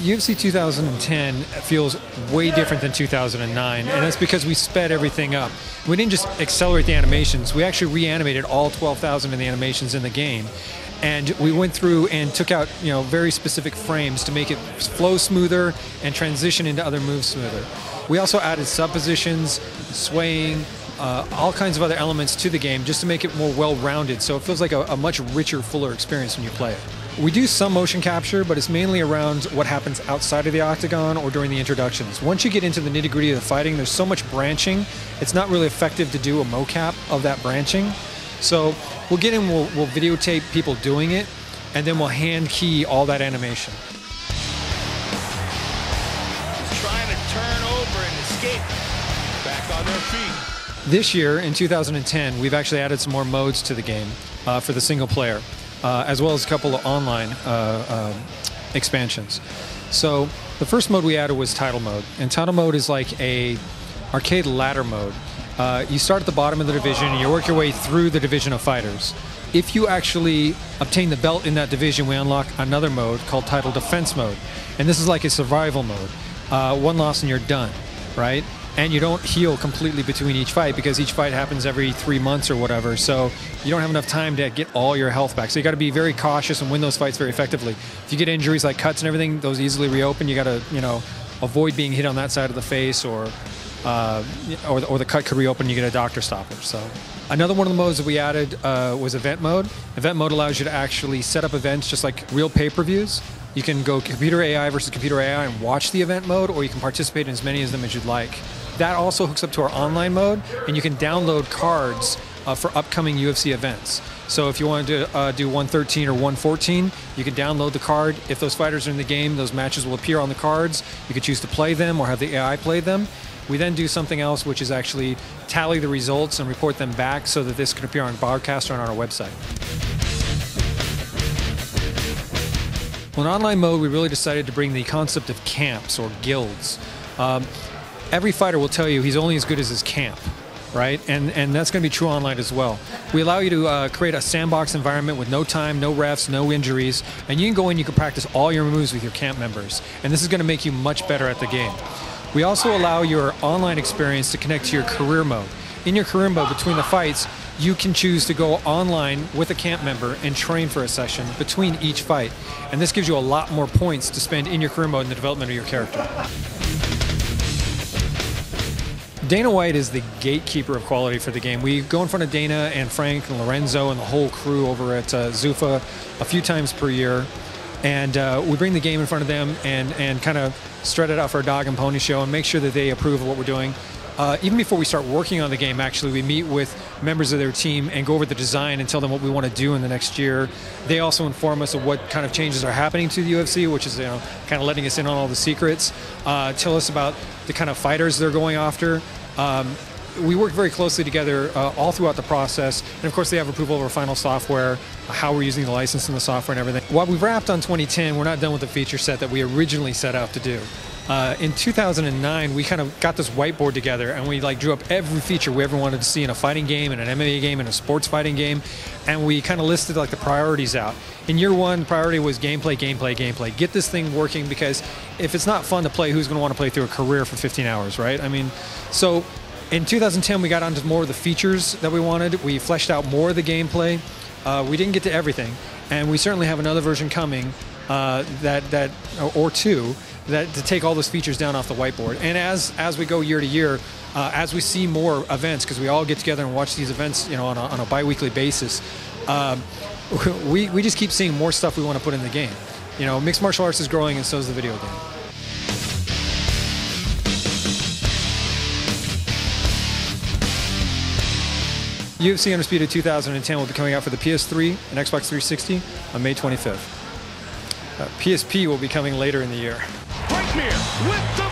UFC 2010 feels way different than 2009, and that's because we sped everything up. We didn't just accelerate the animations, we actually reanimated all 12,000 of the animations in the game. And we went through and took out, very specific frames to make it flow smoother and transition into other moves smoother. We also added sub-positions, swaying, all kinds of other elements to the game just to make it more well-rounded, so it feels like a much richer, fuller experience when you play it. We do some motion capture, but it's mainly around what happens outside of the octagon or during the introductions. Once you get into the nitty-gritty of the fighting, there's so much branching, it's not really effective to do a mocap of that branching. So we'll get in, we'll videotape people doing it, and then we'll hand key all that animation. Just trying to turn over and escape. Back on their feet. This year, in 2010, we've actually added some more modes to the game for the single player, as well as a couple of online expansions. So the first mode we added was title mode, and title mode is like a arcade ladder mode. You start at the bottom of the division and you work your way through the division of fighters. If you actually obtain the belt in that division, we unlock another mode called title defense mode. And this is like a survival mode. One loss and you're done, right? And you don't heal completely between each fight because each fight happens every 3 months or whatever. So you don't have enough time to get all your health back. So you got to be very cautious and win those fights very effectively. If you get injuries like cuts and everything, those easily reopen. You got to, avoid being hit on that side of the face or the cut could reopen and you get a doctor stopper. So another one of the modes that we added was event mode. Event mode allows you to actually set up events just like real pay-per-views. You can go computer AI versus computer AI and watch the event mode, or you can participate in as many of them as you'd like. That also hooks up to our online mode, and you can download cards for upcoming UFC events. So if you want to do 113 or 114, you can download the card. If those fighters are in the game, those matches will appear on the cards. You can choose to play them or have the AI play them. We then do something else, which is actually tally the results and report them back so that this can appear on broadcast or on our website. Well, in online mode, we really decided to bring the concept of camps or guilds. Every fighter will tell you he's only as good as his camp, right? And that's going to be true online as well. We allow you to create a sandbox environment with no time, no refs, no injuries, and you can go in, you can practice all your moves with your camp members, and this is going to make you much better at the game. We also allow your online experience to connect to your career mode. In your career mode, between the fights, you can choose to go online with a camp member and train for a session between each fight. And this gives you a lot more points to spend in your career mode in the development of your character. Dana White is the gatekeeper of quality for the game. We go in front of Dana and Frank and Lorenzo and the whole crew over at Zuffa a few times per year. And we bring the game in front of them and kind of strut it out for a dog and pony show and make sure that they approve of what we're doing. Even before we start working on the game, actually, we meet with members of their team and go over the design and tell them what we want to do in the next year. They also inform us of what kind of changes are happening to the UFC, which is kind of letting us in on all the secrets. Tell us about the kind of fighters they're going after. We work very closely together all throughout the process, and of course they have approval of our final software, how we're using the license and the software and everything. While we've wrapped on 2010, we're not done with the feature set that we originally set out to do. In 2009, we kind of got this whiteboard together and we drew up every feature we ever wanted to see in a fighting game, in an MMA game, in a sports fighting game, and we kind of listed the priorities out. In year one, the priority was gameplay, gameplay, gameplay. Get this thing working, because if it's not fun to play, who's going to want to play through a career for 15 hours, right? I mean, so in 2010, we got onto more of the features that we wanted. We fleshed out more of the gameplay. We didn't get to everything, and we certainly have another version coming, or two, to take all those features down off the whiteboard. And as we go year to year, as we see more events, because we all get together and watch these events, on a bi-weekly basis, we just keep seeing more stuff we want to put in the game. Mixed martial arts is growing, and so is the video game. UFC Undisputed 2010 will be coming out for the PS3 and Xbox 360 on May 25th. PSP will be coming later in the year. Right here with the